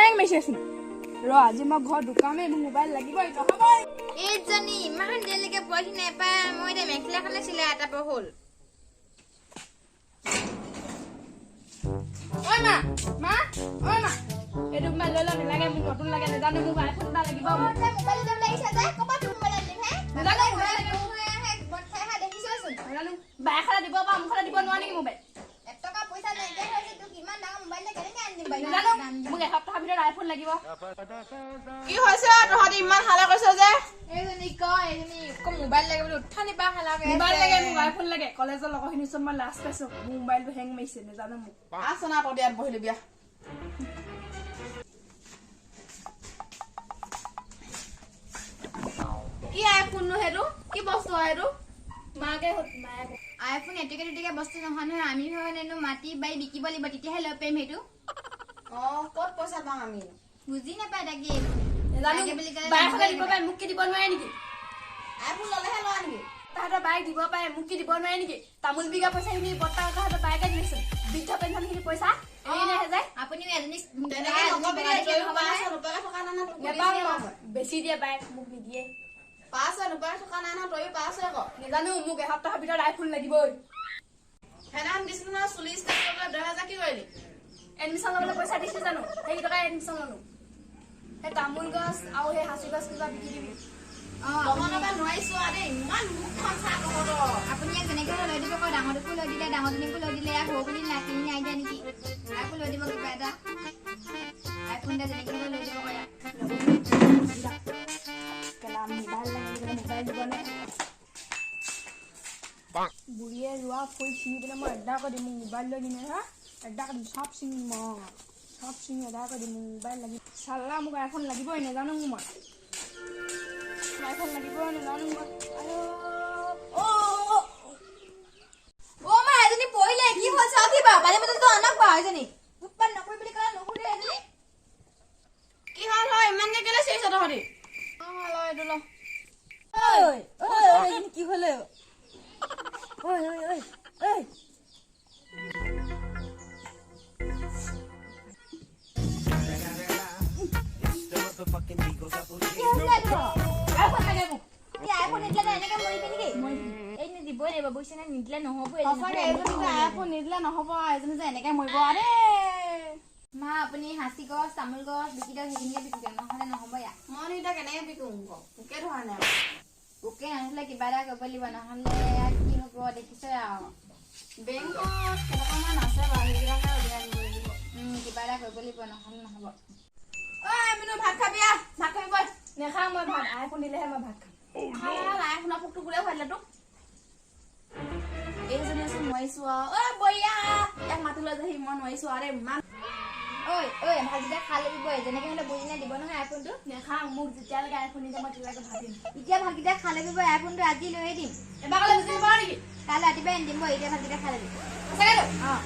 হেং মেছেচোন ৰ আজি মই ঘৰ দোকানে মোবাইল লাগিবই নহবই এইজনী ইমান দেৰিলৈকে পঢ়ি নাপায় মই এতিয়া মেখেলাখনে চিলাই এটা হ'ল ঐ মা মা ঐ মা এইটো মোবাইল লৈ ল নালাগে মোক নতুন লাগে নেজানো মোক আইফোন এটা লাগিব মোবাইল ল'ব লাগিছে যে ক'ৰবাত মোবাইল আনিম হে নেজানো মোবাইল লাগিব বঠাই দেখিছোচোন নেজানো বাইকখনে দিব বা মুখতে দিব নোৱাৰি নেকি মোবাইল 1 টকা পইচা নাইকিয়া হৈছে তোক ইমান ডাঙৰ মোবাইল কেনেকৈ আনিম বাৰু নেজানো মোক এসপ্তাহৰ ভিতৰত আইফোন লাগিব কি হৈছে তহঁতি ইমান হালা কৈছ যে এইজনী মোবাইল লাগে বুলি উঠা নিবা হালাকে মোবাইল লাগে মোক আইফোন লাগে কলেজৰ লগৰখিনি চব মই লাষ্ট পাইছো মোৰ মোবাইলটো হেং মাৰিছে নেজানো মোক আছনা তহঁতি ইয়াত বহিলি বিয়া কি আইফোন নো হেতু কি বস্তু হেতু মাকে আইফোন এটিকে বস্তু নহয় নহয় আমি নেনো মাটি বাই বিকিব লাগিব তেতিয়াহে লৈ পাৰিম সেইটো ক'ত পইচা পাম আমি বুজি নাপায় তাকে নেজানো বাইকখনে দিব পাৰে মোক কি দিব নোৱাৰে নেকি আইফোন ল'লেহে লোৱা নেকি তাহাঁতৰ বাইক দিব পাৰে মোক কি দিব নোৱাৰে নেকি তামোল বিঘা পইচাখিনি বৰ্তা তাহাঁতৰ বাইকে দিছে বৃদ্ধ পেঞ্চনখিনি পইচা এনে নাহে যায় আপুনিও এজনী তেনেকে নকবি তই 500 টকা থকা নাই না নেপাওঁ বেছি দিয়ে বাইক মোক নিদিয়ে 500 টকা থকা নাই না তই 500 আকৌ নেজানো মোক এসপ্তাহৰ ভিতৰত আইফোন লাগিবই হেনান দিছিলো না 40 টকা 10,000 কি কৰিলি এডমিশ্যন ল'বলৈ পইচা দিছে জানো সেই টকা এডমিশ্যন ল'লো সেই তামোল গছ আৰু সেই সাঁচি গছ কিবা বিকি দিবি নহ'বা নোৱাৰিছো আৰে ইমান মুখখন চা তহঁতৰ আপুনি ইয়াক যেনেকৈ লৈ দিব কয় ডাঙৰটোকো লৈ দিলে ডাঙৰজনীকো লৈ দিলে সৰু বুলি নাতিনি নাই দিয়া নেকি আকৌ লৈ দিব কিবা এটা আইফোন এটা যেনেকৈ লৈ দিব কয় মোবাইল দিব নে বুঢ়ীয়ে ৰোৱা ফুল ছিঙি পেলাই মই এডা কৰি দিম মোক মোবাইল লৈ কিনে হা এডা কৰি দিম চব ছিঙি মই চব ছিঙি এডা কৰি দিম মোক মোবাইল লাগিব চাল্লা মোক আইফোন লাগিবই নেজানো মই আইফোন লাগিবই নেজানো মই মা এজনী পৰিলে কি হ'ল চাও কি বা বাজে বাজে তো আনক বা এজনী উৎপাত নকৰি বুলি ক'লে নুশুনে এজনী কি হ'ল হয় ইমানকে কেলে চিৰিছ তহঁতি ল এইটো ল এজনী কি হ'লে নিদিলে নহ'ব এজনী যে এনেকে মৰিব আৰে মা আপুনি সাঁচি গছ তামোল গছ বিকি দিয়ক সেইখিনিকে বিকি দিয়ক নহ'লে নহ'ব ইয়াত মই এতিয়া কেনেকে বিকো পোকে ধৰা নাই পোকে নাছিলে কিবা এটা কৰিব লাগিব নহ'লে ইয়াত কি হ'ব দেখিছে আৰু বেংকত কেইটকামান আছে বাৰু সেইবিলাকে উলিয়াই দিব লাগিব কিবা এটা কৰিব লাগিব নহ'লে নহ'ব মিনু ভাত খাবি আহ ভাত খাবি বল নেখাওঁ মই ভাত আইফোন দিলেহে মই ভাত খাম নাই শুনা পোকটো বোলে খুৱাইলে তোক এইজনী আছো নোৱাৰিছো আৰু বৈয়া ইয়াক মাতি লৈ যাহি মই নোৱাৰিছো আৰে ইমান ঐ ভাতকেইটা খাই লাগিব যেনেকে হ'লে বুজিনে দিব নহয় আইফোনটো নেখাওঁ মোক যেতিয়ালৈকে আইফোন নিদিয়ে মই তেতিয়ালৈকে ভাত দিম এতিয়া ভাতকেইটা খাই লাগিব আইফোনটো আজি লৈয়ে দিম এবাৰ ক'লে বুজি নাপাওঁ নেকি কাইলৈ ৰাতিপুৱাই আনি দিম এতিয়া ভাতকেইটা খাই ল'বি সঁচাকৈ অঁ